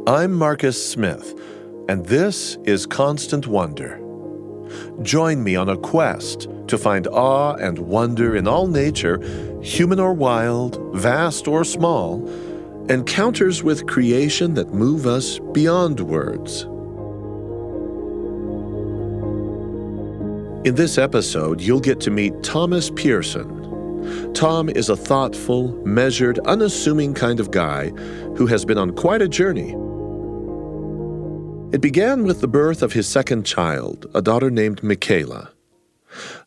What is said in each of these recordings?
I'm Marcus Smith, and this is Constant Wonder. Join me on a quest to find awe and wonder in all nature, human or wild, vast or small, encounters with creation that move us beyond words. In this episode, you'll get to meet Thomas Pearson. Tom is a thoughtful, measured, unassuming kind of guy who has been on quite a journey. It began with the birth of his second child, a daughter named Michaela.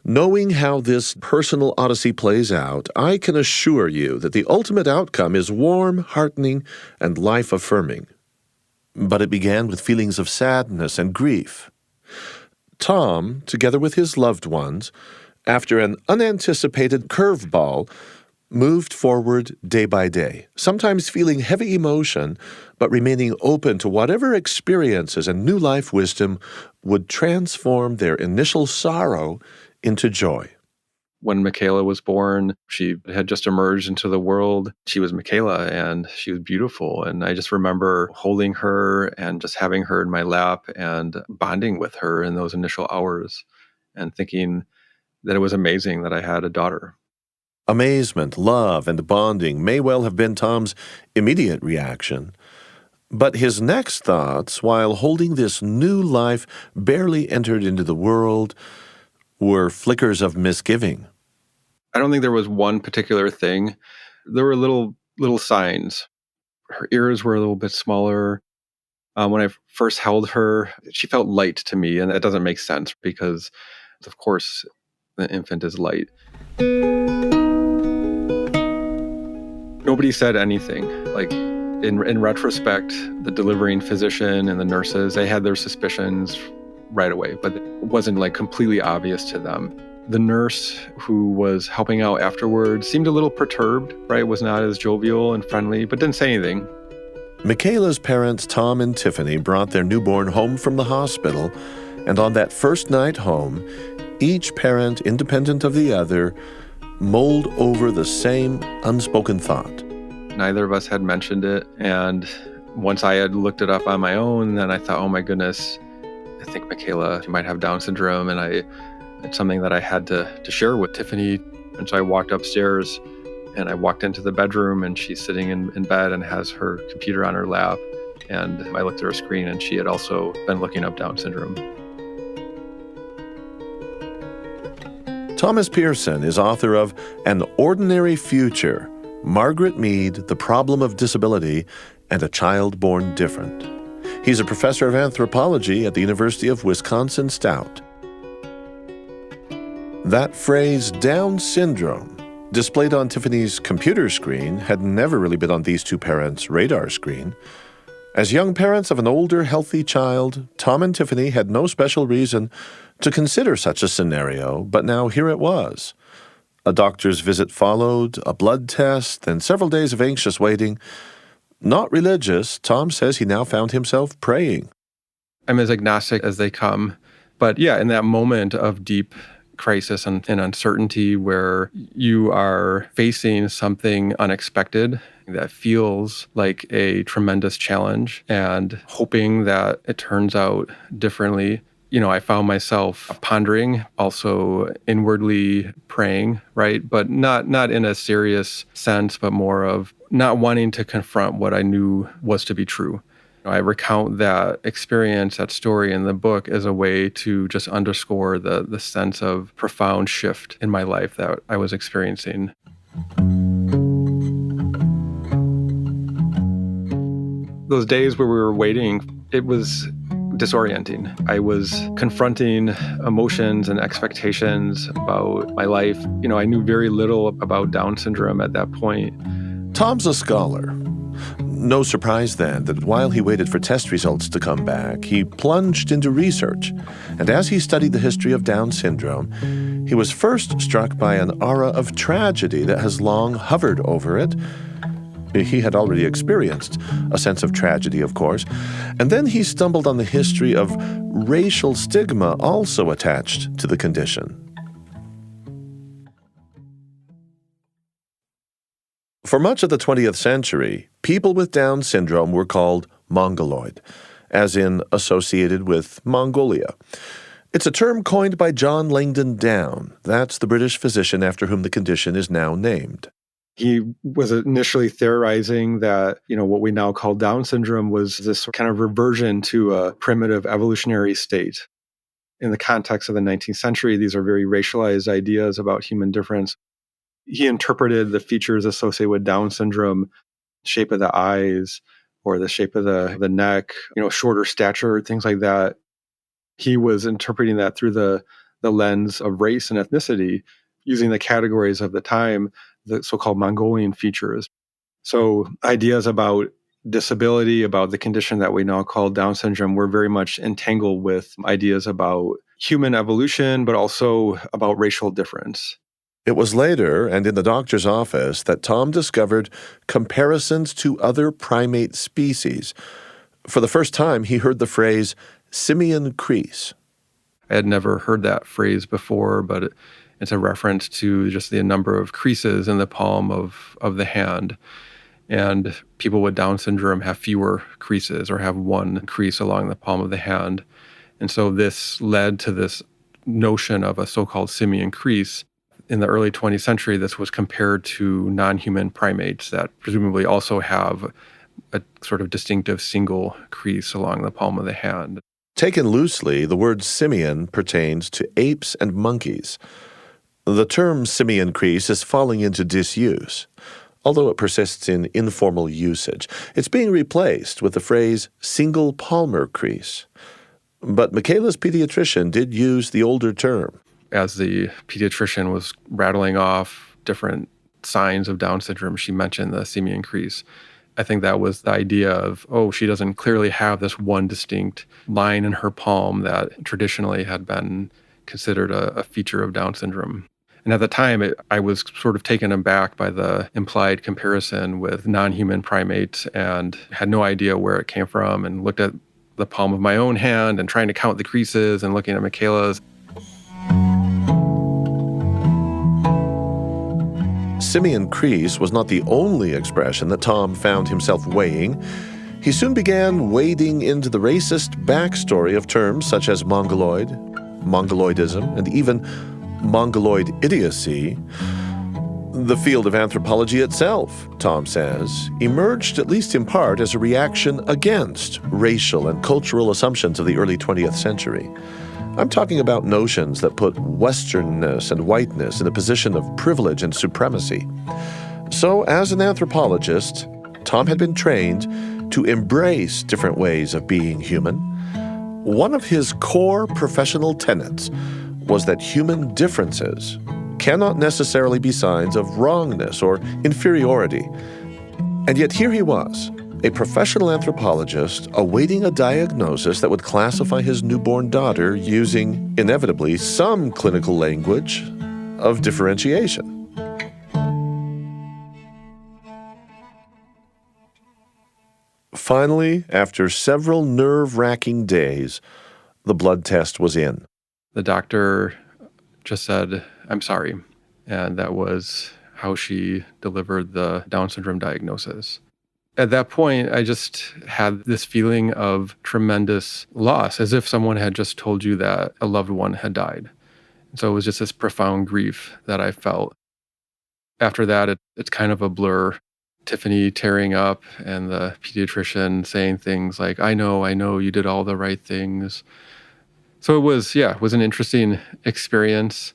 Knowing how this personal odyssey plays out, I can assure you that the ultimate outcome is warm, heartening, and life-affirming. But it began with feelings of sadness and grief. Tom, together with his loved ones, after an unanticipated curveball, moved forward day by day, sometimes feeling heavy emotion, but remaining open to whatever experiences and new life wisdom would transform their initial sorrow into joy. When Michaela was born, she had just emerged into the world. She was Michaela, and she was beautiful. And I just remember holding her and just having her in my lap and bonding with her in those initial hours and thinking that it was amazing that I had a daughter. Amazement, love, and bonding may well have been Tom's immediate reaction. But his next thoughts, while holding this new life barely entered into the world, were flickers of misgiving. I don't think there was one particular thing. There were little signs. Her ears were a little bit smaller. When I first held her, she felt light to me, and that doesn't make sense because, of course, the infant is light. Nobody said anything. Like, in retrospect, the delivering physician and the nurses, they had their suspicions right away, but it wasn't like completely obvious to them. The nurse who was helping out afterwards seemed a little perturbed, right? Was not as jovial and friendly, but didn't say anything. Michaela's parents, Tom and Tiffany, brought their newborn home from the hospital, and on that first night home, each parent, independent of the other, mulled over the same unspoken thought. Neither of us had mentioned it, and once I had looked it up on my own, then I thought, oh my goodness, I think Michaela might have Down syndrome, and it's something that I had to share with Tiffany. And so I walked upstairs, and I walked into the bedroom, and she's sitting in bed and has her computer on her lap, and I looked at her screen, and she had also been looking up Down syndrome. Thomas Pearson is author of An Ordinary Future, Margaret, Mead, The Problem of Disability, and A Child Born Different. He's a professor of anthropology at the University of Wisconsin-Stout. That phrase, Down syndrome, displayed on Tiffany's computer screen, had never really been on these two parents' radar screen. As young parents of an older, healthy child, Tom and Tiffany had no special reason to consider such a scenario, but now here it was. A doctor's visit followed, a blood test, then several days of anxious waiting. Not religious, Tom says he now found himself praying. I'm as agnostic as they come. But yeah, in that moment of deep crisis and uncertainty where you are facing something unexpected that feels like a tremendous challenge and hoping that it turns out differently, I found myself pondering, also inwardly praying, right? But not in a serious sense, but more of not wanting to confront what I knew was to be true. I recount that experience, that story in the book as a way to just underscore the sense of profound shift in my life that I was experiencing. Those days where we were waiting, it was disorienting. I was confronting emotions and expectations about my life. I knew very little about Down syndrome at that point. Tom's a scholar. No surprise then that while he waited for test results to come back, he plunged into research. And as he studied the history of Down syndrome, he was first struck by an aura of tragedy that has long hovered over it. He had already experienced a sense of tragedy, of course, and then he stumbled on the history of racial stigma also attached to the condition. For much of the 20th century, people with Down syndrome were called mongoloid, as in associated with Mongolia. It's a term coined by John Langdon Down. That's the British physician after whom the condition is now named. He was initially theorizing that, what we now call Down syndrome was this kind of reversion to a primitive evolutionary state. In the context of the 19th century, these are very racialized ideas about human difference. He interpreted the features associated with Down syndrome, shape of the eyes or the shape of the neck, shorter stature, things like that. He was interpreting that through the lens of race and ethnicity, using the categories of the time, the so-called Mongolian features. So ideas about disability, about the condition that we now call Down syndrome, were very much entangled with ideas about human evolution, but also about racial difference. It was later, and in the doctor's office, that Tom discovered comparisons to other primate species. For the first time, he heard the phrase simian crease. I had never heard that phrase before, but it's a reference to just the number of creases in the palm of the hand. And people with Down syndrome have fewer creases or have one crease along the palm of the hand. And so this led to this notion of a so-called simian crease. In the early 20th century, this was compared to non-human primates that presumably also have a sort of distinctive single crease along the palm of the hand. Taken loosely, the word simian pertains to apes and monkeys. The term simian crease is falling into disuse. Although it persists in informal usage, it's being replaced with the phrase single palmar crease. But Michaela's pediatrician did use the older term. As the pediatrician was rattling off different signs of Down syndrome, she mentioned the simian crease. I think that was the idea of, she doesn't clearly have this one distinct line in her palm that traditionally had been considered a feature of Down syndrome. And at the time, I was sort of taken aback by the implied comparison with non-human primates and had no idea where it came from, and looked at the palm of my own hand and trying to count the creases and looking at Michaela's. Simian crease was not the only expression that Tom found himself weighing. He soon began wading into the racist backstory of terms such as mongoloid, mongoloidism, and even mongoloid idiocy. The field of anthropology itself, Tom says, emerged at least in part as a reaction against racial and cultural assumptions of the early 20th century. I'm talking about notions that put Westernness and whiteness in a position of privilege and supremacy. So, as an anthropologist, Tom had been trained to embrace different ways of being human. One of his core professional tenets was that human differences cannot necessarily be signs of wrongness or inferiority. And yet here he was, a professional anthropologist awaiting a diagnosis that would classify his newborn daughter using, inevitably, some clinical language of differentiation. Finally, after several nerve-wracking days, the blood test was in. The doctor just said, "I'm sorry." And that was how she delivered the Down syndrome diagnosis. At that point, I just had this feeling of tremendous loss, as if someone had just told you that a loved one had died. So it was just this profound grief that I felt. After that, it's kind of a blur. Tiffany tearing up and the pediatrician saying things like, I know, you did all the right things. So it was an interesting experience.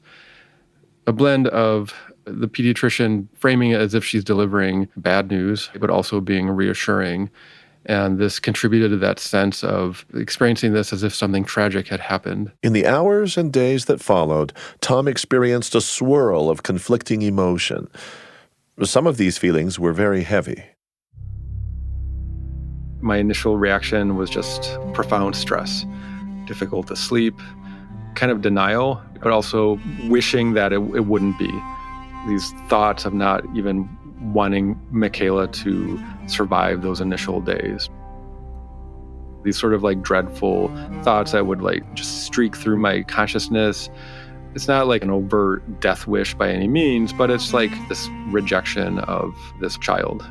A blend of the pediatrician framing it as if she's delivering bad news, but also being reassuring. And this contributed to that sense of experiencing this as if something tragic had happened. In the hours and days that followed, Tom experienced a swirl of conflicting emotion. Some of these feelings were very heavy. My initial reaction was just profound stress, difficult to sleep, kind of denial, but also wishing that it wouldn't be. These thoughts of not even wanting Michaela to survive those initial days. These sort of like dreadful thoughts that would like just streak through my consciousness. It's not like an overt death wish by any means, but it's like this rejection of this child.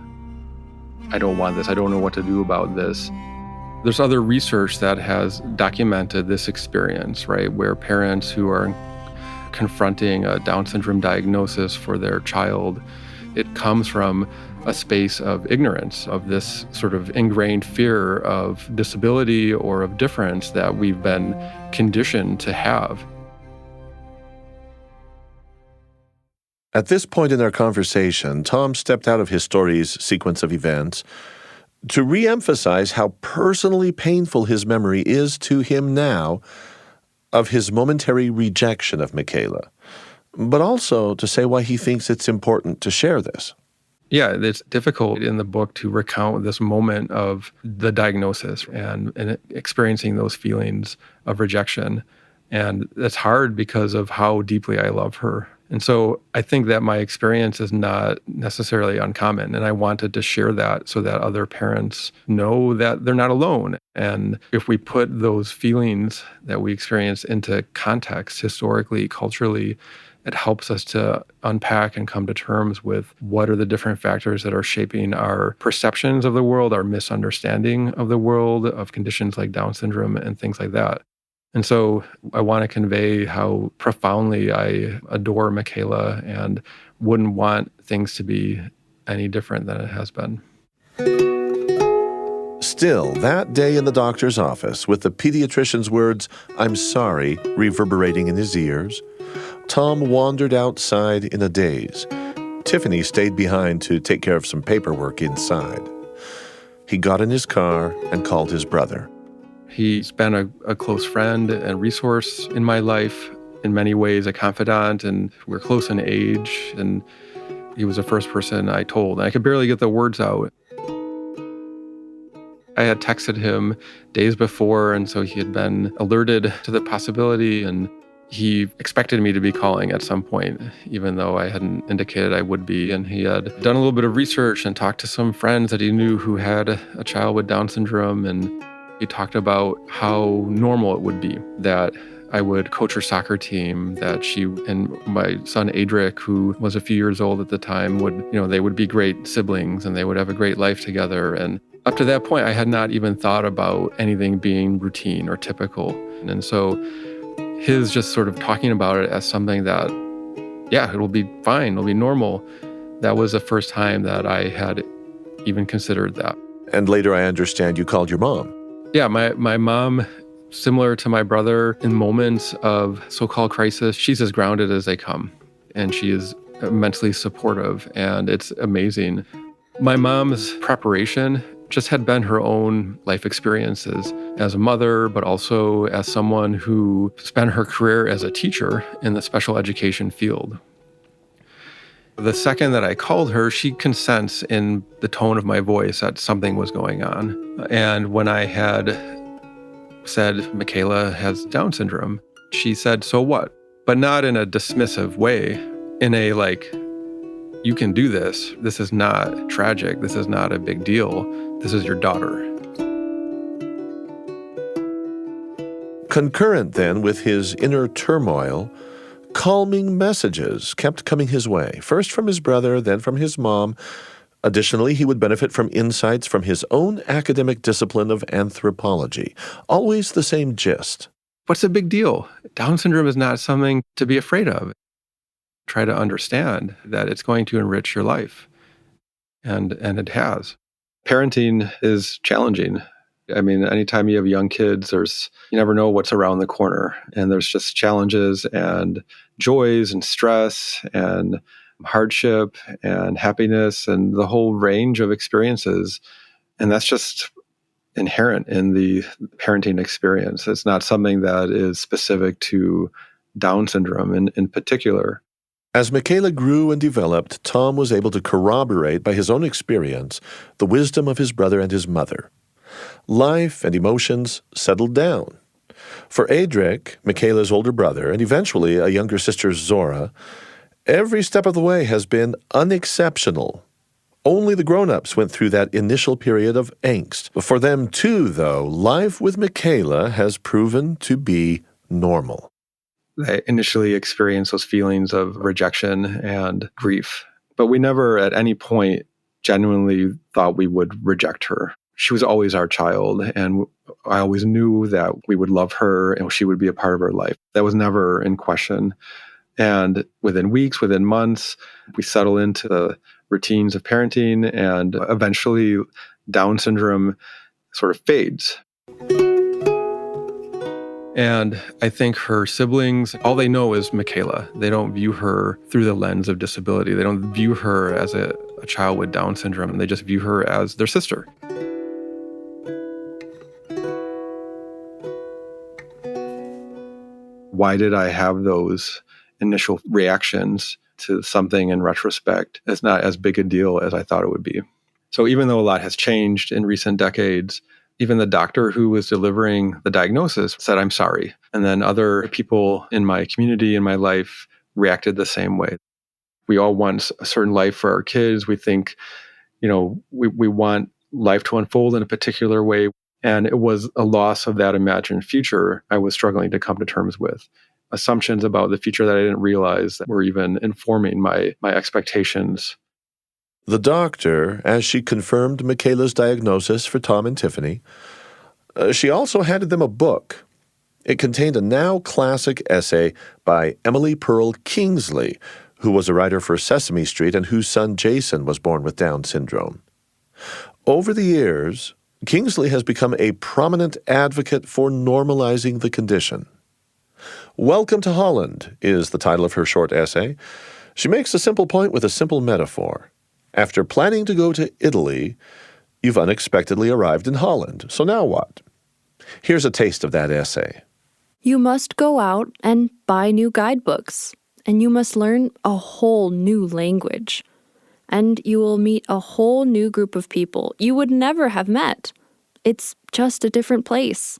I don't want this. I don't know what to do about this. There's other research that has documented this experience, right, where parents who are confronting a Down syndrome diagnosis for their child, it comes from a space of ignorance, of this sort of ingrained fear of disability or of difference that we've been conditioned to have. At this point in our conversation, Tom stepped out of his story's sequence of events to re-emphasize how personally painful his memory is to him now of his momentary rejection of Michaela, but also to say why he thinks it's important to share this. Yeah, it's difficult in the book to recount this moment of the diagnosis and experiencing those feelings of rejection. And that's hard because of how deeply I love her. And so I think that my experience is not necessarily uncommon. And I wanted to share that so that other parents know that they're not alone. And if we put those feelings that we experience into context, historically, culturally, it helps us to unpack and come to terms with what are the different factors that are shaping our perceptions of the world, our misunderstanding of the world, of conditions like Down syndrome and things like that. And so I want to convey how profoundly I adore Michaela and wouldn't want things to be any different than it has been. Still, that day in the doctor's office, with the pediatrician's words, "I'm sorry," reverberating in his ears, Tom wandered outside in a daze. Tiffany stayed behind to take care of some paperwork inside. He got in his car and called his brother. He's been a close friend and resource in my life, in many ways a confidant, and we're close in age, and he was the first person I told. And I could barely get the words out. I had texted him days before, and so he had been alerted to the possibility, and he expected me to be calling at some point, even though I hadn't indicated I would be. And he had done a little bit of research and talked to some friends that he knew who had a child with Down syndrome, and he talked about how normal it would be that I would coach her soccer team, that she and my son Erik, who was a few years old at the time, they would be great siblings and they would have a great life together. And up to that point, I had not even thought about anything being routine or typical. And so his just sort of talking about it as something that, yeah, it'll be fine, it'll be normal. That was the first time that I had even considered that. And later, I understand you called your mom. Yeah, my mom, similar to my brother, in moments of so-called crisis, she's as grounded as they come, and she is immensely supportive, and it's amazing. My mom's preparation just had been her own life experiences as a mother, but also as someone who spent her career as a teacher in the special education field. The second that I called her, she could sense in the tone of my voice that something was going on. And when I had said, Michaela has Down syndrome, she said, "So what?" But not in a dismissive way, in a like, you can do this. This is not tragic. This is not a big deal. This is your daughter. Concurrent then with his inner turmoil, calming messages kept coming his way, first from his brother, then from his mom. Additionally, he would benefit from insights from his own academic discipline of anthropology. Always the same gist. What's the big deal? Down syndrome is not something to be afraid of. Try to understand that it's going to enrich your life. And it has. Parenting is challenging. I mean, anytime you have young kids, you never know what's around the corner. And there's just challenges and joys and stress and hardship and happiness and the whole range of experiences. And that's just inherent in the parenting experience. It's not something that is specific to Down syndrome in particular. As Michaela grew and developed, Tom was able to corroborate by his own experience the wisdom of his brother and his mother. Life and emotions settled down. For Erik, Michaela's older brother, and eventually a younger sister, Zora, every step of the way has been unexceptional. Only the grown-ups went through that initial period of angst. For them too, though, life with Michaela has proven to be normal. I initially experienced those feelings of rejection and grief, but we never at any point genuinely thought we would reject her. She was always our child, and I always knew that we would love her and she would be a part of our life. That was never in question. And within weeks, within months, we settle into the routines of parenting, and eventually Down syndrome sort of fades. And I think her siblings, all they know is Michaela. They don't view her through the lens of disability. They don't view her as a child with Down syndrome. They just view her as their sister. Why did I have those initial reactions to something in retrospect? It's not as big a deal as I thought it would be. So even though a lot has changed in recent decades, even the doctor who was delivering the diagnosis said, "I'm sorry." And then other people in my community, in my life, reacted the same way. We all want a certain life for our kids. We think, we want life to unfold in a particular way. And it was a loss of that imagined future I was struggling to come to terms with. Assumptions about the future that I didn't realize that were even informing my expectations. The doctor, as she confirmed Michaela's diagnosis for Tom and Tiffany, she also handed them a book. It contained a now classic essay by Emily Pearl Kingsley, who was a writer for Sesame Street and whose son Jason was born with Down syndrome. Over the years, Kingsley has become a prominent advocate for normalizing the condition. Welcome to Holland is the title of her short essay. She makes a simple point with a simple metaphor. After planning to go to Italy, you've unexpectedly arrived in Holland. So now what? Here's a taste of that essay. You must go out and buy new guidebooks, and you must learn a whole new language. And you will meet a whole new group of people you would never have met. It's just a different place.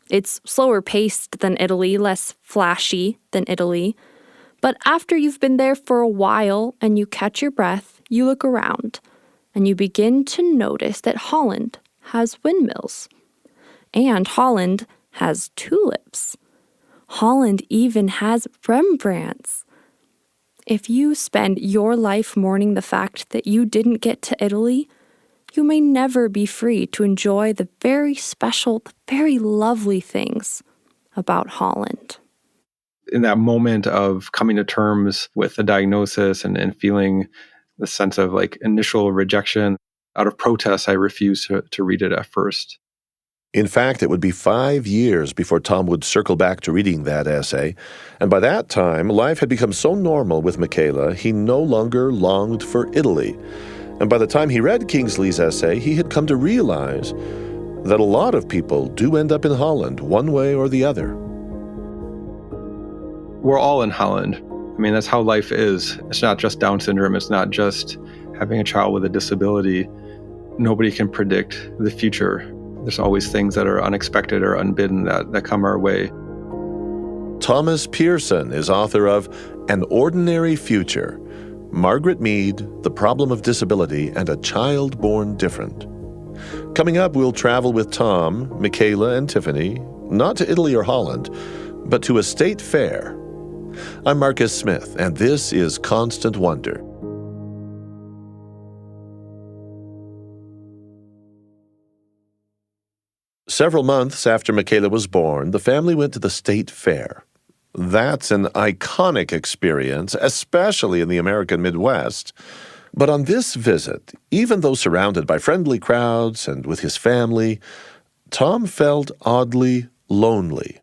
It's slower paced than Italy, less flashy than Italy. But after you've been there for a while and you catch your breath, you look around and you begin to notice that Holland has windmills. And Holland has tulips. Holland even has Rembrandts. If you spend your life mourning the fact that you didn't get to Italy, you may never be free to enjoy the very special, the very lovely things about Holland. In that moment of coming to terms with the diagnosis and feeling the sense of initial rejection, out of protest, I refused to read it at first. In fact, it would be 5 years before Tom would circle back to reading that essay, and by that time, life had become so normal with Michaela, he no longer longed for Italy. And by the time he read Kingsley's essay, he had come to realize that a lot of people do end up in Holland, one way or the other. We're all in Holland. I mean, that's how life is. It's not just Down syndrome. It's not just having a child with a disability. Nobody can predict the future. There's always things that are unexpected or unbidden that come our way. Thomas Pearson is author of An Ordinary Future, Margaret Mead, The Problem of Disability, and a Child Born Different. Coming up, we'll travel with Tom, Michaela, and Tiffany, not to Italy or Holland, but to a state fair. I'm Marcus Smith, and this is Constant Wonder. Several months after Michaela was born, the family went to the state fair. That's an iconic experience, especially in the American Midwest. But on this visit, even though surrounded by friendly crowds and with his family, Tom felt oddly lonely.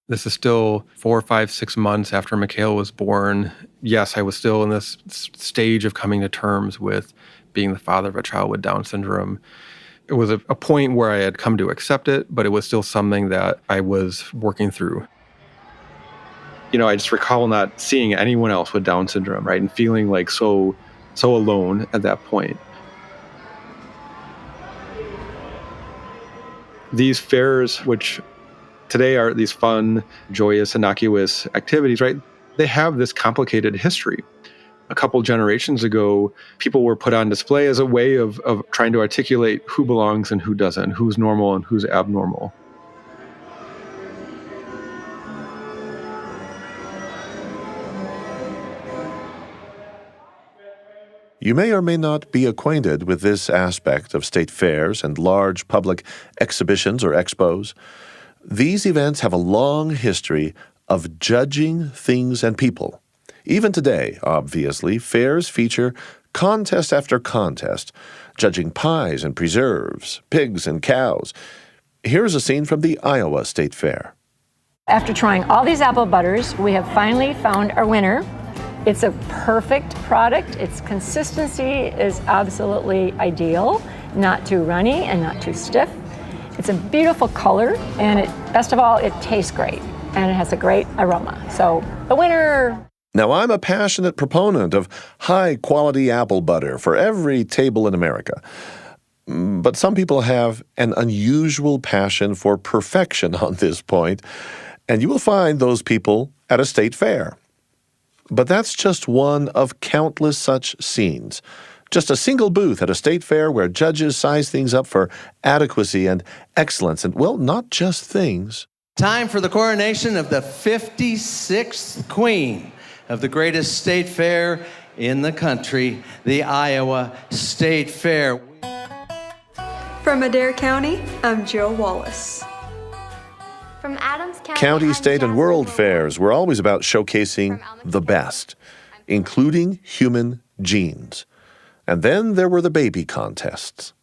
This is still 4, 5, 6 months after Michaela was born. Yes, I was still in this stage of coming to terms with being the father of a child with Down syndrome. It was a point where I had come to accept it, but it was still something that I was working through. I just recall not seeing anyone else with Down syndrome, right? And feeling so alone at that point. These fairs, which today are these fun, joyous, innocuous activities, right? They have this complicated history. A couple generations ago, people were put on display as a way of trying to articulate who belongs and who doesn't, who's normal and who's abnormal. You may or may not be acquainted with this aspect of state fairs and large public exhibitions or expos. These events have a long history of judging things and people. Even today, obviously, fairs feature contest after contest, judging pies and preserves, pigs and cows. Here's a scene from the Iowa State Fair. After trying all these apple butters, we have finally found our winner. It's a perfect product. Its consistency is absolutely ideal, not too runny and not too stiff. It's a beautiful color, and best of all, it tastes great, and it has a great aroma. So, the winner! Now, I'm a passionate proponent of high-quality apple butter for every table in America. But some people have an unusual passion for perfection on this point, and you will find those people at a state fair. But that's just one of countless such scenes. Just a single booth at a state fair where judges size things up for adequacy and excellence, and, well, not just things. Time for the coronation of the 56th queen of the greatest state fair in the country, the Iowa State Fair. From Adair County, I'm Jill Wallace. From Adams County, County, I'm state, and Jasmine world Moore. fairs were always about showcasing the best, including human genes. And then there were the baby contests.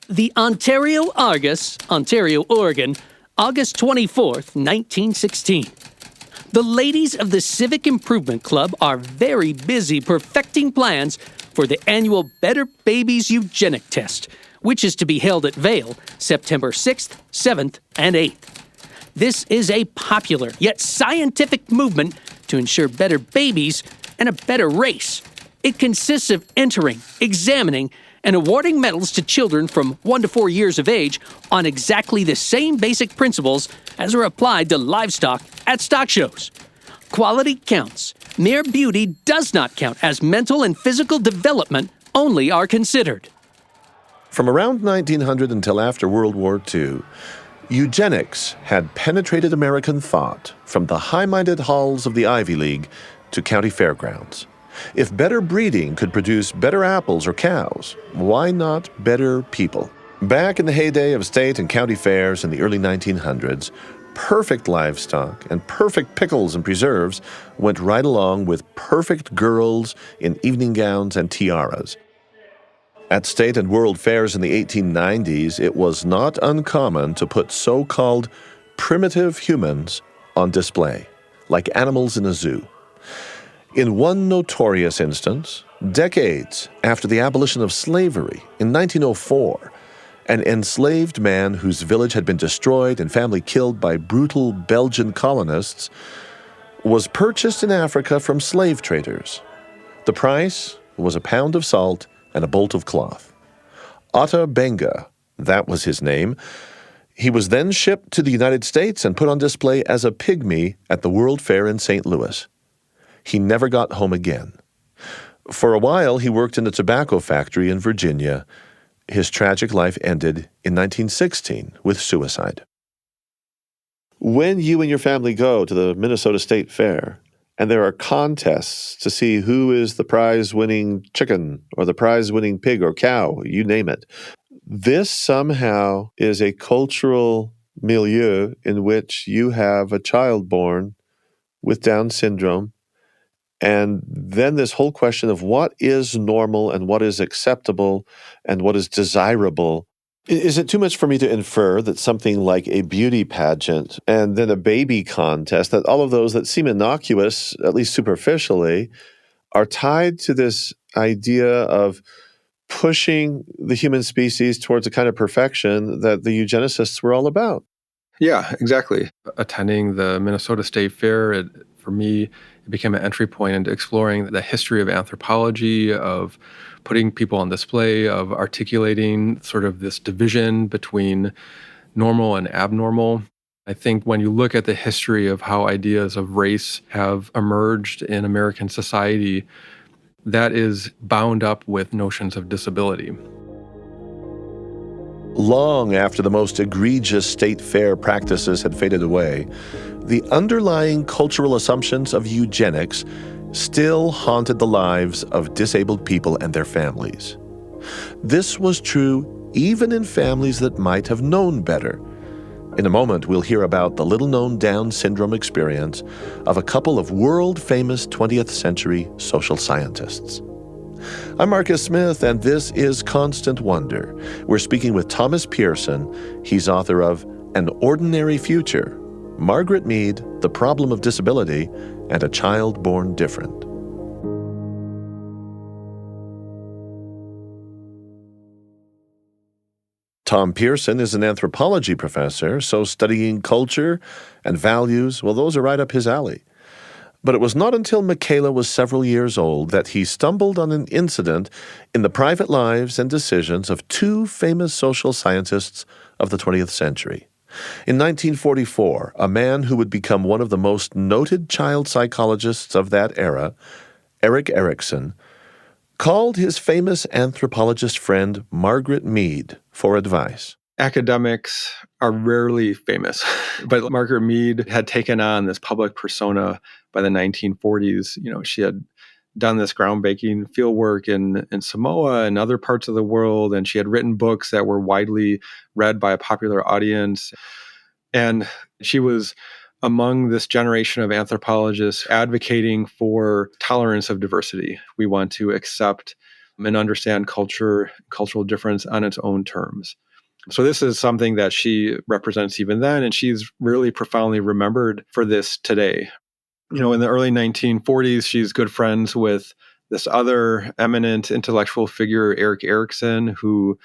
The Ontario Argus, Ontario, Oregon, August 24th, 1916. The ladies of the Civic Improvement Club are very busy perfecting plans for the annual Better Babies Eugenic Test, which is to be held at Vail September 6th, 7th, and 8th. This is a popular yet scientific movement to ensure better babies and a better race. It consists of entering, examining, and awarding medals to children from 1 to 4 years of age on exactly the same basic principles as are applied to livestock at stock shows. Quality counts. Mere beauty does not count, as mental and physical development only are considered. From around 1900 until after World War II, eugenics had penetrated American thought from the high-minded halls of the Ivy League to county fairgrounds. If better breeding could produce better apples or cows, why not better people? Back in the heyday of state and county fairs in the early 1900s, perfect livestock and perfect pickles and preserves went right along with perfect girls in evening gowns and tiaras. At state and world fairs in the 1890s, it was not uncommon to put so-called primitive humans on display, like animals in a zoo. In one notorious instance, decades after the abolition of slavery in 1904, an enslaved man whose village had been destroyed and family killed by brutal Belgian colonists was purchased in Africa from slave traders. The price was a pound of salt and a bolt of cloth. Ata Benga, that was his name. He was then shipped to the United States and put on display as a pygmy at the World Fair in St. Louis. He never got home again. For a while, he worked in a tobacco factory in Virginia. His tragic life ended in 1916 with suicide. When you and your family go to the Minnesota State Fair, and there are contests to see who is the prize-winning chicken or the prize-winning pig or cow, you name it, this somehow is a cultural milieu in which you have a child born with Down syndrome. And then this whole question of what is normal and what is acceptable and what is desirable. Is it too much for me to infer that something like a beauty pageant and then a baby contest, that all of those that seem innocuous, at least superficially, are tied to this idea of pushing the human species towards a kind of perfection that the eugenicists were all about? Yeah, exactly. Attending the Minnesota State Fair, for me, it became an entry point into exploring the history of anthropology, of putting people on display, of articulating sort of this division between normal and abnormal. I think when you look at the history of how ideas of race have emerged in American society, that is bound up with notions of disability. Long after the most egregious state fair practices had faded away, the underlying cultural assumptions of eugenics still haunted the lives of disabled people and their families. This was true even in families that might have known better. In a moment, we'll hear about the little-known Down syndrome experience of a couple of world-famous 20th century social scientists. I'm Marcus Smith, and this is Constant Wonder. We're speaking with Thomas Pearson. He's author of An Ordinary Future, Margaret Mead, The Problem of Disability, and A Child Born Different. Tom Pearson is an anthropology professor, so studying culture and values, well, those are right up his alley. But it was not until Michaela was several years old that he stumbled on an incident in the private lives and decisions of two famous social scientists of the 20th century. In 1944, a man who would become one of the most noted child psychologists of that era, Erikson, called his famous anthropologist friend Margaret Mead for advice. Academics are rarely famous, but Margaret Mead had taken on this public persona by the 1940s. She had done this groundbreaking fieldwork in Samoa and other parts of the world, and she had written books that were widely read by a popular audience. And she was among this generation of anthropologists advocating for tolerance of diversity. We want to accept and understand cultural difference on its own terms. So this is something that she represents even then, and she's really profoundly remembered for this today. In the early 1940s, she's good friends with this other eminent intellectual figure, Erikson, who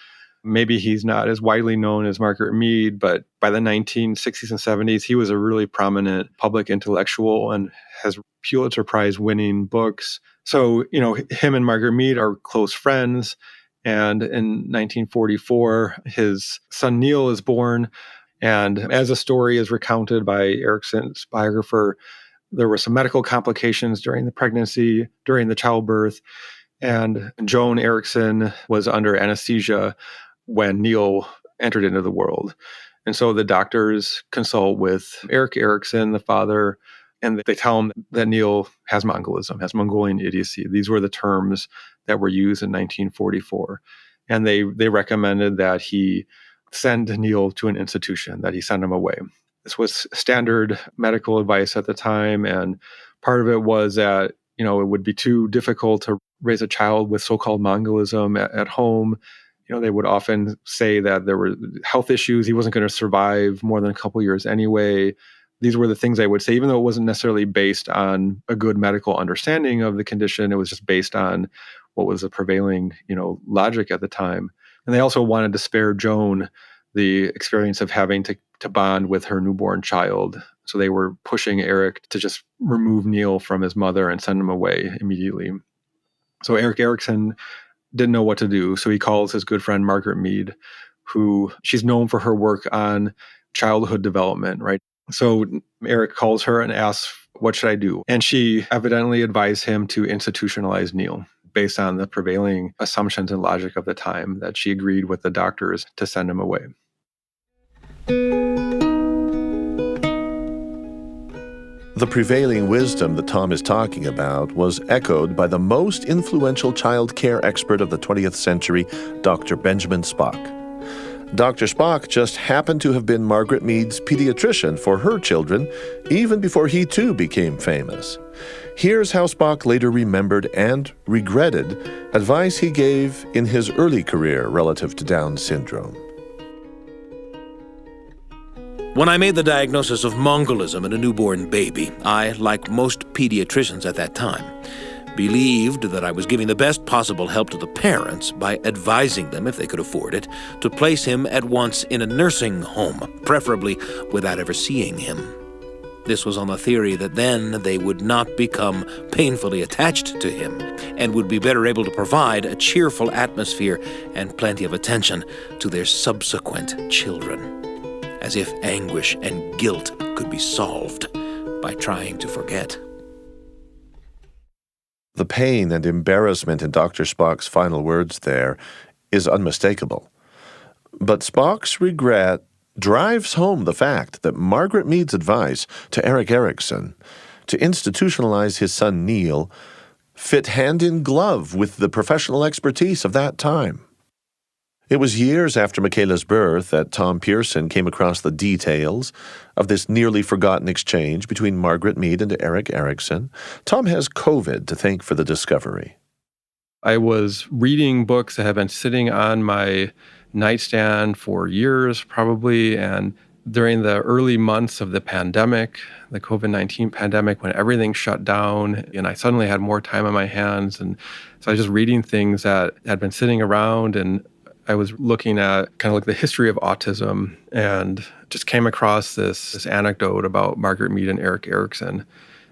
maybe he's not as widely known as Margaret Mead, but by the 1960s and 70s, he was a really prominent public intellectual and has Pulitzer Prize winning books. So, him and Margaret Mead are close friends. And in 1944, his son Neil is born. And as a story is recounted by Erikson's biographer, there were some medical complications during the pregnancy, during the childbirth. And Joan Erikson was under anesthesia when Neil entered into the world. And so the doctors consult with Erikson, the father, and they tell him that Neil has Mongolism, has Mongolian idiocy. These were the terms that were used in 1944. And they recommended that he send Neil to an institution, that he send him away. This was standard medical advice at the time. And part of it was that, it would be too difficult to raise a child with so-called Mongolism at home. They would often say that there were health issues. He wasn't going to survive more than a couple years anyway. These were the things I would say, even though it wasn't necessarily based on a good medical understanding of the condition. It was just based on what was the prevailing, logic at the time. And they also wanted to spare Joan the experience of having to bond with her newborn child. So they were pushing Erik to just remove Neil from his mother and send him away immediately. So Erikson didn't know what to do. So he calls his good friend Margaret Mead, who she's known for her work on childhood development, right? So Erik calls her and asks, what should I do? And she evidently advised him to institutionalize Neil based on the prevailing assumptions and logic of the time, that she agreed with the doctors to send him away. The prevailing wisdom that Tom is talking about was echoed by the most influential child care expert of the 20th century, Dr. Benjamin Spock. Dr. Spock just happened to have been Margaret Mead's pediatrician for her children, even before he too became famous. Here's how Spock later remembered and regretted advice he gave in his early career relative to Down syndrome. When I made the diagnosis of Mongolism in a newborn baby, I, like most pediatricians at that time, believed that I was giving the best possible help to the parents by advising them, if they could afford it, to place him at once in a nursing home, preferably without ever seeing him. This was on the theory that then they would not become painfully attached to him and would be better able to provide a cheerful atmosphere and plenty of attention to their subsequent children, as if anguish and guilt could be solved by trying to forget. The pain and embarrassment in Dr. Spock's final words there is unmistakable. But Spock's regret drives home the fact that Margaret Mead's advice to Erikson to institutionalize his son Neil fit hand in glove with the professional expertise of that time. It was years after Michaela's birth that Tom Pearson came across the details of this nearly forgotten exchange between Margaret Mead and Erik Erikson. Tom has COVID to thank for the discovery. I was reading books that have been sitting on my nightstand for years, probably, and during the early months of the pandemic, the COVID-19 pandemic, when everything shut down and I suddenly had more time on my hands, and so I was just reading things that had been sitting around, and I was looking at kind of like the history of autism and just came across this anecdote about Margaret Mead and Erik Erikson.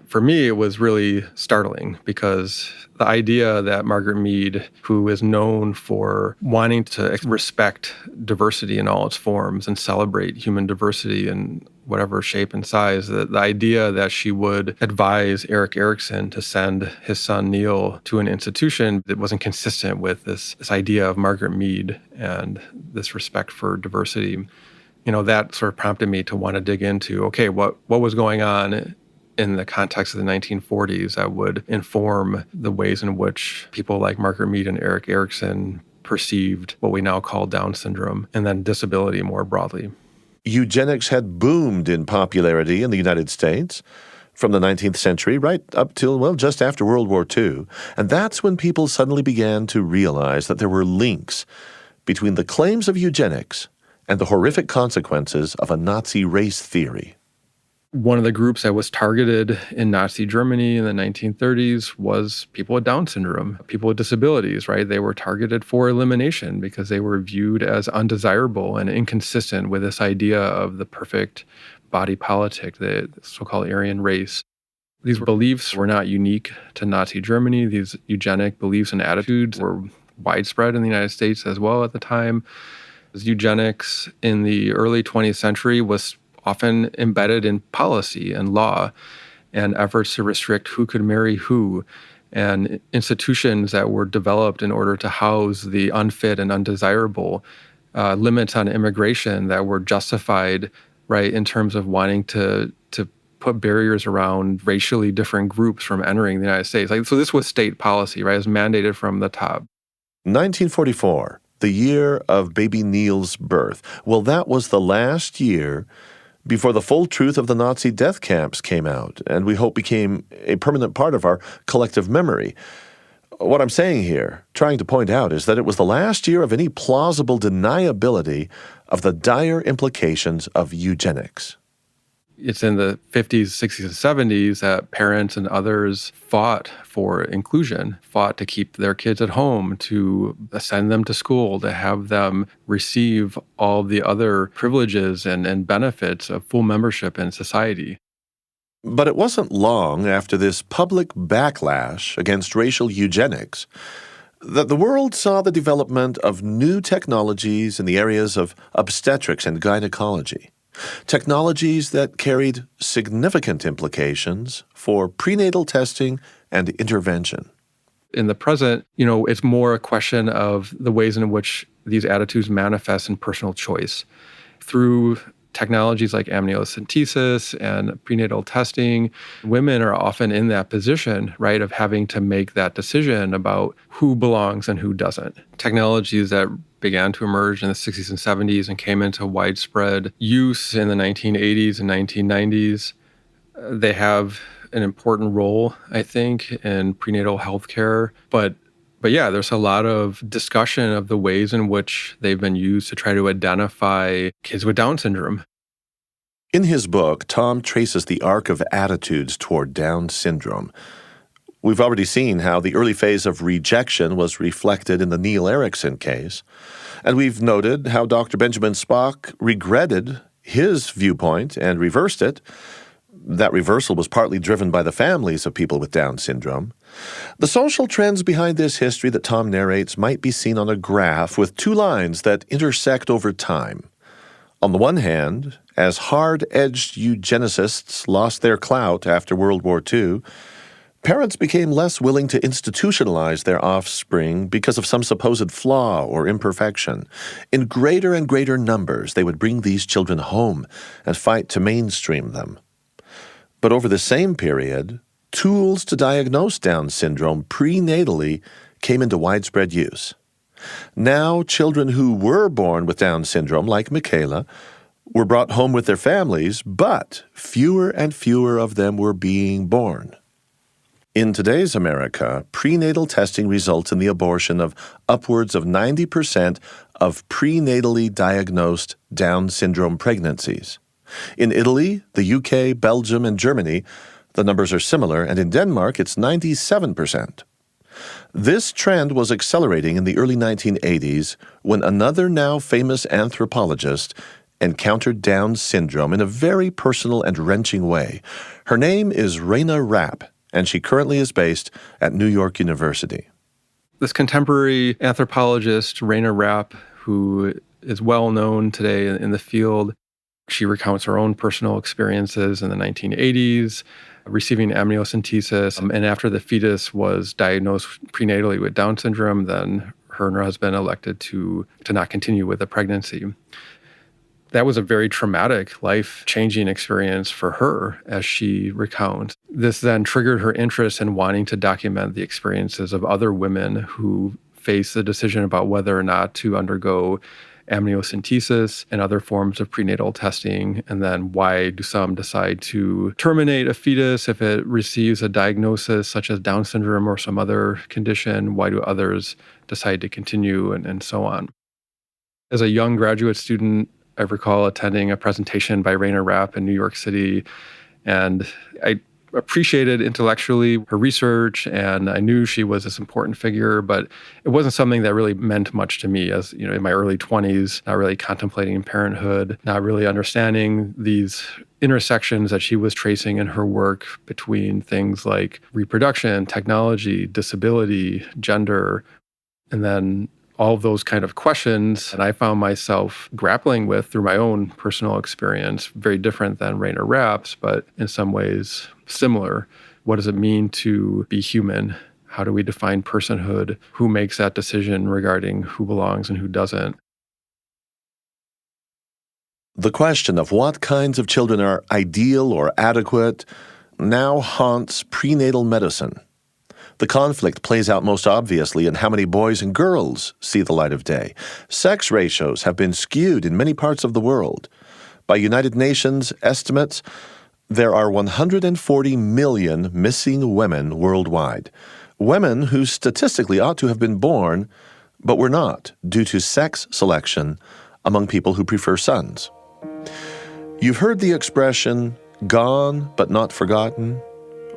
For me, it was really startling because the idea that Margaret Mead, who is known for wanting to respect diversity in all its forms and celebrate human diversity in whatever shape and size, the idea that she would advise Erik Erikson to send his son Neil to an institution that wasn't consistent with this idea of Margaret Mead and this respect for diversity, that sort of prompted me to want to dig into, okay, what was going on in the context of the 1940s that would inform the ways in which people like Margaret Mead and Erik Erikson perceived what we now call Down syndrome and then disability more broadly. Eugenics had boomed in popularity in the United States from the 19th century right up till, just after World War II. And that's when people suddenly began to realize that there were links between the claims of eugenics and the horrific consequences of a Nazi race theory. One of the groups that was targeted in Nazi Germany in the 1930s was people with Down syndrome, people with disabilities, right? They were targeted for elimination because they were viewed as undesirable and inconsistent with this idea of the perfect body politic, the so-called Aryan race. These beliefs were not unique to Nazi Germany. These eugenic beliefs and attitudes were widespread in the United States as well at the time. Eugenics in the early 20th century was often embedded in policy and law and efforts to restrict who could marry who, and institutions that were developed in order to house the unfit and undesirable, limits on immigration that were justified, right, in terms of wanting to put barriers around racially different groups from entering the United States. So this was state policy, right? It was mandated from the top. 1944, the year of baby Neil's birth. Well, that was the last year before the full truth of the Nazi death camps came out, and we hope became a permanent part of our collective memory. What I'm saying here, trying to point out, is that it was the last year of any plausible deniability of the dire implications of eugenics. It's in the 50s, 60s, and 70s that parents and others fought for inclusion, fought to keep their kids at home, to send them to school, to have them receive all the other privileges and benefits of full membership in society. But it wasn't long after this public backlash against racial eugenics that the world saw the development of new technologies in the areas of obstetrics and gynecology. Technologies that carried significant implications for prenatal testing and intervention. In the present, it's more a question of the ways in which these attitudes manifest in personal choice. Through technologies like amniocentesis and prenatal testing, women are often in that position, right, of having to make that decision about who belongs and who doesn't. Technologies that began to emerge in the 60s and 70s and came into widespread use in the 1980s and 1990s. They have an important role, I think, in prenatal health care. But yeah, there's a lot of discussion of the ways in which they've been used to try to identify kids with Down syndrome. In his book, Tom traces the arc of attitudes toward Down syndrome. We've already seen how the early phase of rejection was reflected in the Neil Erikson case, and we've noted how Dr. Benjamin Spock regretted his viewpoint and reversed it. That reversal was partly driven by the families of people with Down syndrome. The social trends behind this history that Tom narrates might be seen on a graph with two lines that intersect over time. On the one hand, as hard-edged eugenicists lost their clout after World War II, parents became less willing to institutionalize their offspring because of some supposed flaw or imperfection. In greater and greater numbers, they would bring these children home and fight to mainstream them. But over the same period, tools to diagnose Down syndrome prenatally came into widespread use. Now, children who were born with Down syndrome, like Michaela, were brought home with their families, but fewer and fewer of them were being born. In today's America, prenatal testing results in the abortion of upwards of 90% of prenatally diagnosed Down syndrome pregnancies. In Italy, the UK, Belgium, and Germany, the numbers are similar, and in Denmark, it's 97%. This trend was accelerating in the early 1980s when another now famous anthropologist encountered Down syndrome in a very personal and wrenching way. Her name is Raina Rapp, and she currently is based at New York University. This contemporary anthropologist, Raina Rapp, who is well known today in the field, she recounts her own personal experiences in the 1980s, receiving amniocentesis, and after the fetus was diagnosed prenatally with Down syndrome, then her and her husband elected to not continue with the pregnancy. That was a very traumatic, life-changing experience for her, as she recounts. This then triggered her interest in wanting to document the experiences of other women who face the decision about whether or not to undergo amniocentesis and other forms of prenatal testing, and then why do some decide to terminate a fetus if it receives a diagnosis such as Down syndrome or some other condition? Why do others decide to continue, and so on? As a young graduate student, I recall attending a presentation by Raina Rapp in New York City, and I appreciated intellectually her research, and I knew she was this important figure, but it wasn't something that really meant much to me as, in my early 20s, not really contemplating parenthood, not really understanding these intersections that she was tracing in her work between things like reproduction, technology, disability, gender, and then all of those kind of questions, and I found myself grappling with through my own personal experience, very different than Raina Rapp's, but in some ways similar. What does it mean to be human? How do we define personhood? Who makes that decision regarding who belongs and who doesn't? The question of what kinds of children are ideal or adequate now haunts prenatal medicine. The conflict plays out most obviously in how many boys and girls see the light of day. Sex ratios have been skewed in many parts of the world. By United Nations estimates, there are 140 million missing women worldwide. Women who statistically ought to have been born, but were not, due to sex selection among people who prefer sons. You've heard the expression, gone but not forgotten.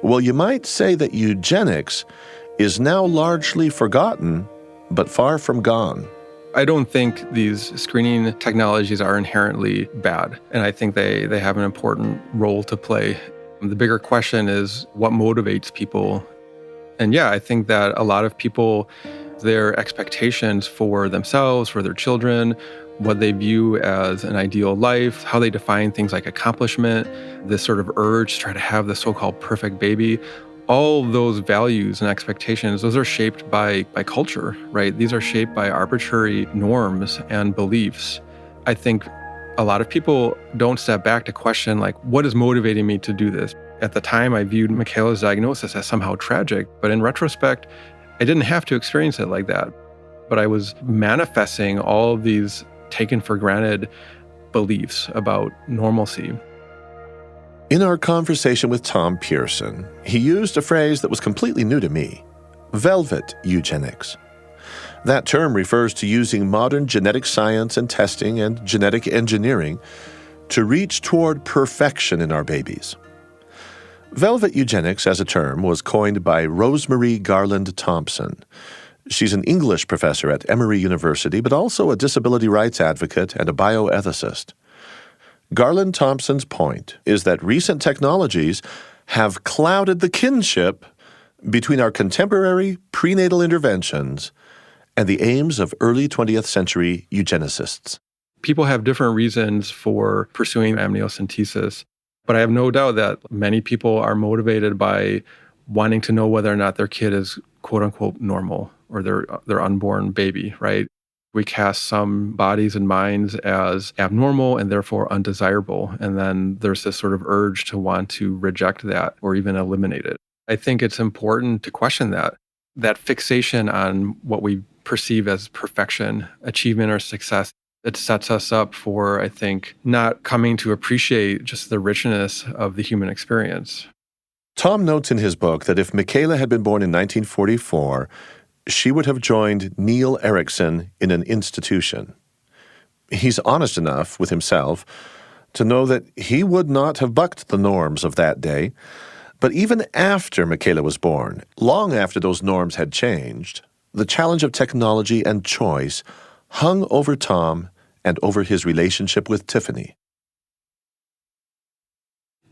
Well, you might say that eugenics is now largely forgotten, but far from gone. I don't think these screening technologies are inherently bad, and I think they have an important role to play. The bigger question is what motivates people. And yeah, I think that a lot of people, their expectations for themselves, for their children, what they view as an ideal life, how they define things like accomplishment, this sort of urge to try to have the so-called perfect baby, all those values and expectations, those are shaped by culture, right? These are shaped by arbitrary norms and beliefs. I think a lot of people don't step back to question, like, what is motivating me to do this? At the time, I viewed Michaela's diagnosis as somehow tragic, but in retrospect, I didn't have to experience it like that. But I was manifesting all of these taken for granted beliefs about normalcy. In our conversation with Tom Pearson, he used a phrase that was completely new to me, velvet eugenics. That term refers to using modern genetic science and testing and genetic engineering to reach toward perfection in our babies. Velvet eugenics as a term was coined by Rosemarie Garland Thompson. She's an English professor at Emory University, but also a disability rights advocate and a bioethicist. Garland Thompson's point is that recent technologies have clouded the kinship between our contemporary prenatal interventions and the aims of early 20th century eugenicists. People have different reasons for pursuing amniocentesis, but I have no doubt that many people are motivated by wanting to know whether or not their kid is quote-unquote normal or their unborn baby, right? We cast some bodies and minds as abnormal and therefore undesirable. And then there's this sort of urge to want to reject that or even eliminate it. I think it's important to question that fixation on what we perceive as perfection, achievement, or success. It sets us up for, I think, not coming to appreciate just the richness of the human experience. Tom notes in his book that if Michaela had been born in 1944, she would have joined Neil Erikson in an institution. He's honest enough with himself to know that he would not have bucked the norms of that day. But even after Michaela was born, long after those norms had changed, the challenge of technology and choice hung over Tom and over his relationship with Tiffany.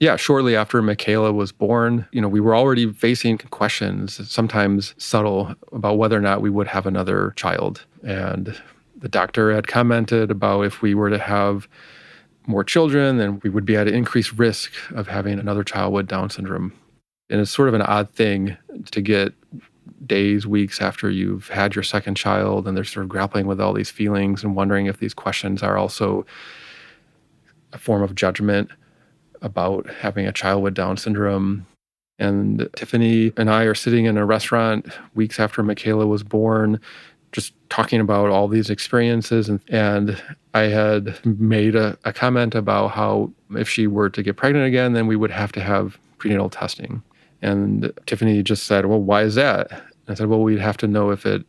Yeah, shortly after Michaela was born, we were already facing questions, sometimes subtle, about whether or not we would have another child. And the doctor had commented about if we were to have more children, then we would be at an increased risk of having another child with Down syndrome. And it's sort of an odd thing to get days, weeks after you've had your second child, and they're sort of grappling with all these feelings and wondering if these questions are also a form of judgment about having a child with Down syndrome. And Tiffany and I are sitting in a restaurant weeks after Michaela was born, just talking about all these experiences. And I had made a comment about how if she were to get pregnant again, then we would have to have prenatal testing. And Tiffany just said, well, why is that? And I said, well, we'd have to know if it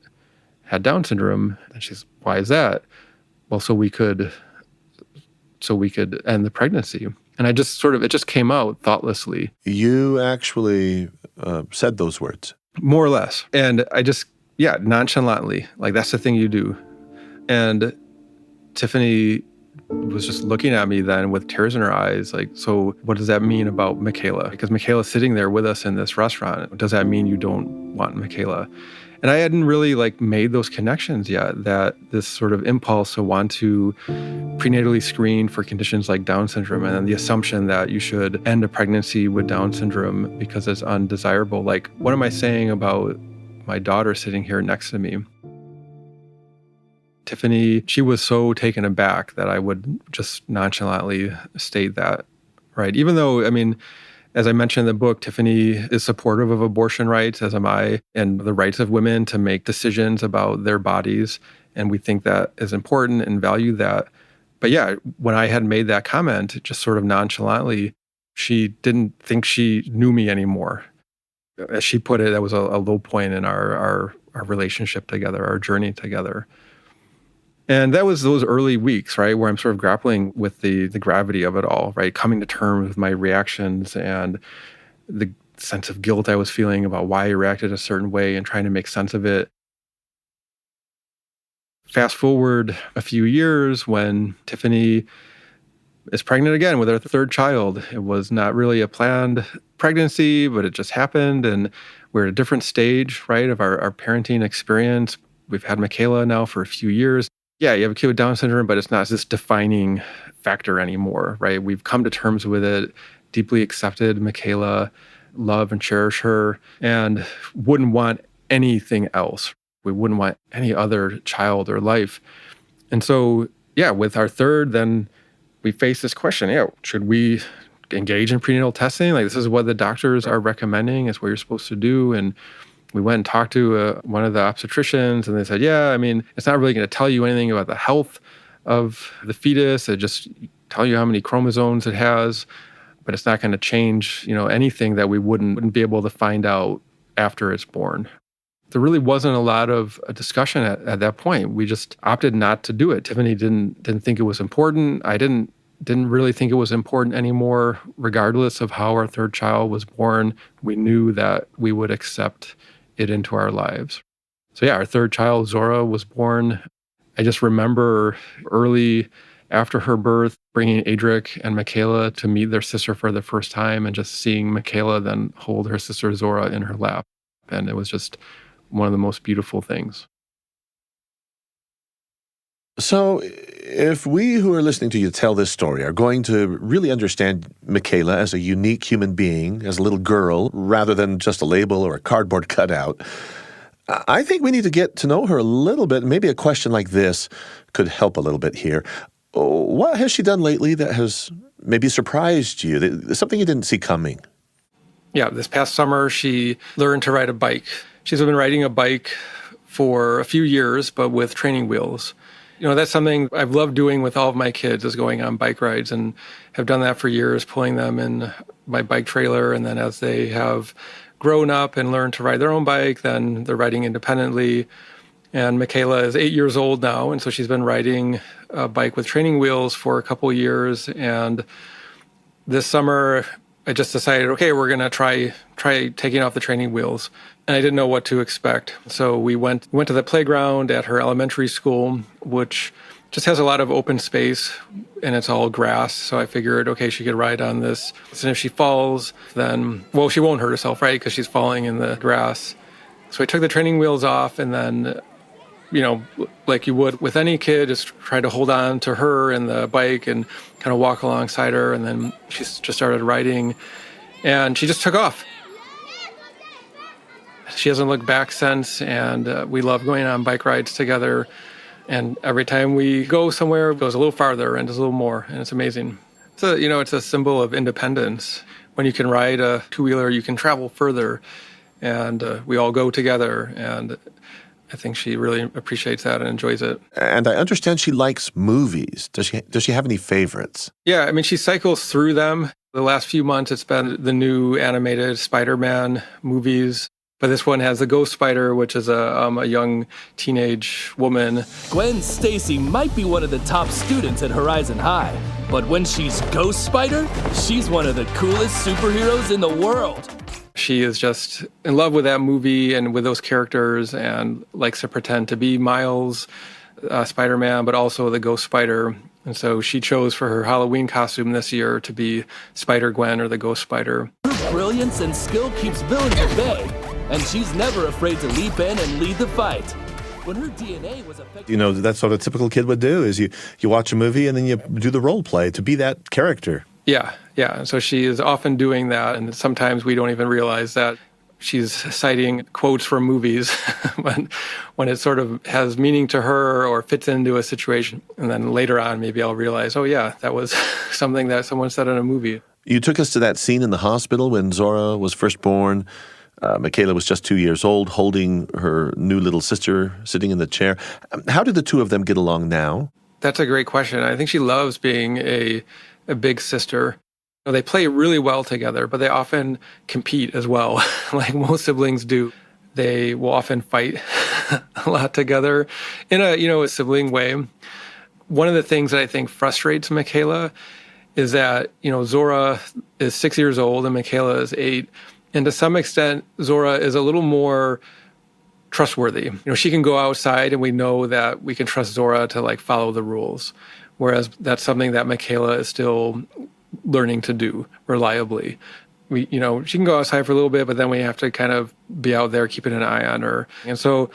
had Down syndrome. And she's, why is that? Well, so we could end the pregnancy. And it just came out thoughtlessly. You actually said those words. More or less. And I just, nonchalantly, like that's the thing you do. And Tiffany was just looking at me then with tears in her eyes, like, so what does that mean about Michaela? Because Michaela's sitting there with us in this restaurant. Does that mean you don't want Michaela? And I hadn't really made those connections yet, that this sort of impulse to want to prenatally screen for conditions like Down syndrome, and then the assumption that you should end a pregnancy with Down syndrome because it's undesirable. Like, what am I saying about my daughter sitting here next to me? Tiffany, she was so taken aback that I would just nonchalantly state that, right? Even though, as I mentioned in the book, Tiffany is supportive of abortion rights, as am I, and the rights of women to make decisions about their bodies. And we think that is important and value that. But yeah, when I had made that comment, just sort of nonchalantly, she didn't think she knew me anymore. As she put it, that was a low point in our relationship together, our journey together. And that was those early weeks, right, where I'm sort of grappling with the gravity of it all, right, coming to terms with my reactions and the sense of guilt I was feeling about why I reacted a certain way and trying to make sense of it. Fast forward a few years when Tiffany is pregnant again with our third child. It was not really a planned pregnancy, but it just happened. And we're at a different stage, right, of our parenting experience. We've had Michaela now for a few years. Yeah, you have a kid with Down syndrome, but it's not this defining factor anymore, right? We've come to terms with it, deeply accepted Michaela, love and cherish her, and wouldn't want anything else. We wouldn't want any other child or life. And so, yeah, with our third, then we face this question, should we engage in prenatal testing? Like, this is what the doctors are recommending. It's what you're supposed to do. And we went and talked to one of the obstetricians, and they said, it's not really going to tell you anything about the health of the fetus. It just tell you how many chromosomes it has, but it's not going to change, anything that we wouldn't be able to find out after it's born. There really wasn't a lot of a discussion at that point. We just opted not to do it. Tiffany didn't think it was important. I didn't really think it was important anymore. Regardless of how our third child was born, we knew that we would accept it into our lives. So yeah, our third child, Zora, was born. I just remember early after her birth, bringing Erik and Michaela to meet their sister for the first time, and just seeing Michaela then hold her sister Zora in her lap. And it was just one of the most beautiful things. So if we who are listening to you tell this story are going to really understand Michaela as a unique human being, as a little girl, rather than just a label or a cardboard cutout, I think we need to get to know her a little bit. Maybe a question like this could help a little bit here. What has she done lately that has maybe surprised you, something you didn't see coming? Yeah, this past summer, she learned to ride a bike. She's been riding a bike for a few years, but with training wheels. That's something I've loved doing with all of my kids, is going on bike rides, and have done that for years, pulling them in my bike trailer. And then as they have grown up and learned to ride their own bike, then they're riding independently. And Michaela is 8 years old now, and so she's been riding a bike with training wheels for a couple of years. And this summer, I just decided, okay, we're going to try taking off the training wheels. And I didn't know what to expect. So we went to the playground at her elementary school, which just has a lot of open space, and it's all grass. So I figured, okay, she could ride on this. And if she falls, then, well, she won't hurt herself, right? Because she's falling in the grass. So I took the training wheels off, and then, like you would with any kid, just try to hold on to her and the bike and kind of walk alongside her. And then she just started riding, and she just took off. She hasn't looked back since, and we love going on bike rides together. And every time we go somewhere, it goes a little farther and does a little more, and it's amazing. So, it's a symbol of independence. When you can ride a two-wheeler, you can travel further, and we all go together, and I think she really appreciates that and enjoys it. And I understand she likes movies. Does she have any favorites? Yeah, she cycles through them. The last few months, it's been the new animated Spider-Man movies. But this one has the Ghost Spider, which is a young teenage woman. Gwen Stacy might be one of the top students at Horizon High, but when she's Ghost Spider, she's one of the coolest superheroes in the world. She is just in love with that movie and with those characters, and likes to pretend to be Miles, Spider-Man, but also the Ghost Spider. And so she chose for her Halloween costume this year to be Spider-Gwen, or the Ghost Spider. Her brilliance and skill keeps villains at bay, and she's never afraid to leap in and lead the fight. When her DNA was affected... That's what a typical kid would do, is you watch a movie and then you do the role play to be that character. Yeah. So she is often doing that, and sometimes we don't even realize that she's citing quotes from movies when it sort of has meaning to her or fits into a situation. And then later on, maybe I'll realize, oh yeah, that was something that someone said in a movie. You took us to that scene in the hospital when Zora was first born. Michaela was just 2 years old, holding her new little sister, sitting in the chair. How did the two of them get along now? That's a great question. I think she loves being a big sister. They play really well together, but they often compete as well, like most siblings do. They will often fight a lot together in a sibling way. One of the things that I think frustrates Michaela is that, Zora is 6 years old and Michaela is 8. And to some extent, Zora is a little more trustworthy. She can go outside and we know that we can trust Zora to follow the rules. Whereas that's something that Michaela is still learning to do reliably. She can go outside for a little bit, but then we have to kind of be out there keeping an eye on her. And so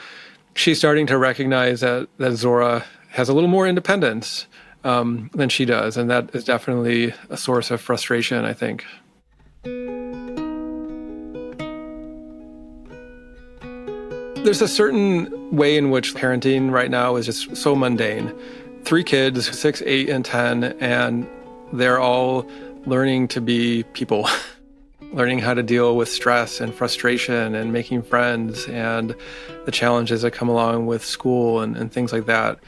she's starting to recognize that Zora has a little more independence than she does. And that is definitely a source of frustration, I think. There's a certain way in which parenting right now is just so mundane. 3 kids, 6, 8, and 10, and they're all learning to be people, learning how to deal with stress and frustration and making friends and the challenges that come along with school and things like that.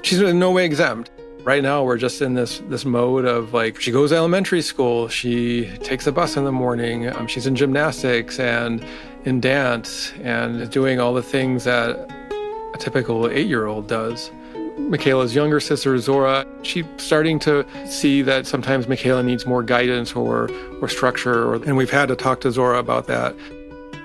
She's in no way exempt. Right now, we're just in this mode of she goes to elementary school, she takes a bus in the morning, she's in gymnastics and in dance and doing all the things that a typical 8-year-old does. Michaela's younger sister, Zora, she's starting to see that sometimes Michaela needs more guidance or structure, and we've had to talk to Zora about that.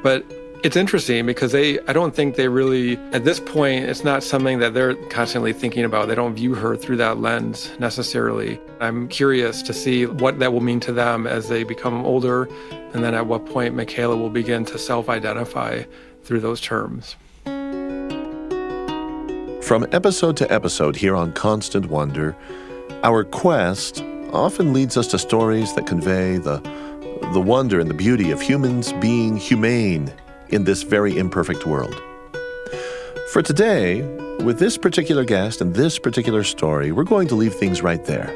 But it's interesting because I don't think they really, at this point, it's not something that they're constantly thinking about. They don't view her through that lens necessarily. I'm curious to see what that will mean to them as they become older, and then at what point Michaela will begin to self-identify through those terms. From episode to episode here on Constant Wonder, our quest often leads us to stories that convey the wonder and the beauty of humans being humane in this very imperfect world. For today, with this particular guest and this particular story, we're going to leave things right there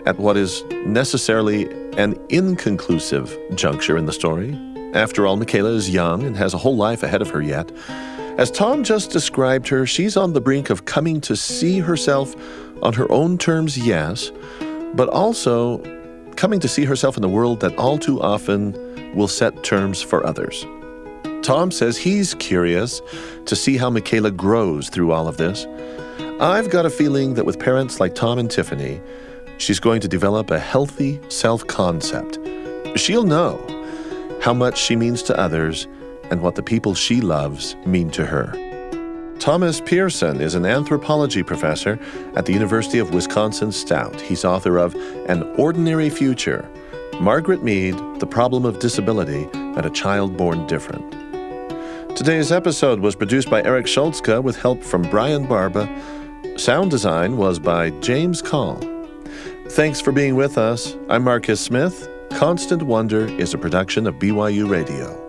at what is necessarily an inconclusive juncture in the story. After all, Michaela is young and has a whole life ahead of her yet. As Tom just described her, she's on the brink of coming to see herself on her own terms, yes, but also coming to see herself in a world that all too often will set terms for others. Tom says he's curious to see how Michaela grows through all of this. I've got a feeling that with parents like Tom and Tiffany, she's going to develop a healthy self-concept. She'll know how much she means to others and what the people she loves mean to her. Thomas Pearson is an anthropology professor at the University of Wisconsin-Stout. He's author of An Ordinary Future, Margaret, Mead, The Problem of Disability, and A Child Born Different. Today's episode was produced by Erik with help from Brian Barba. Sound design was by James Call. Thanks for being with us. I'm Marcus Smith. Constant Wonder is a production of BYU Radio.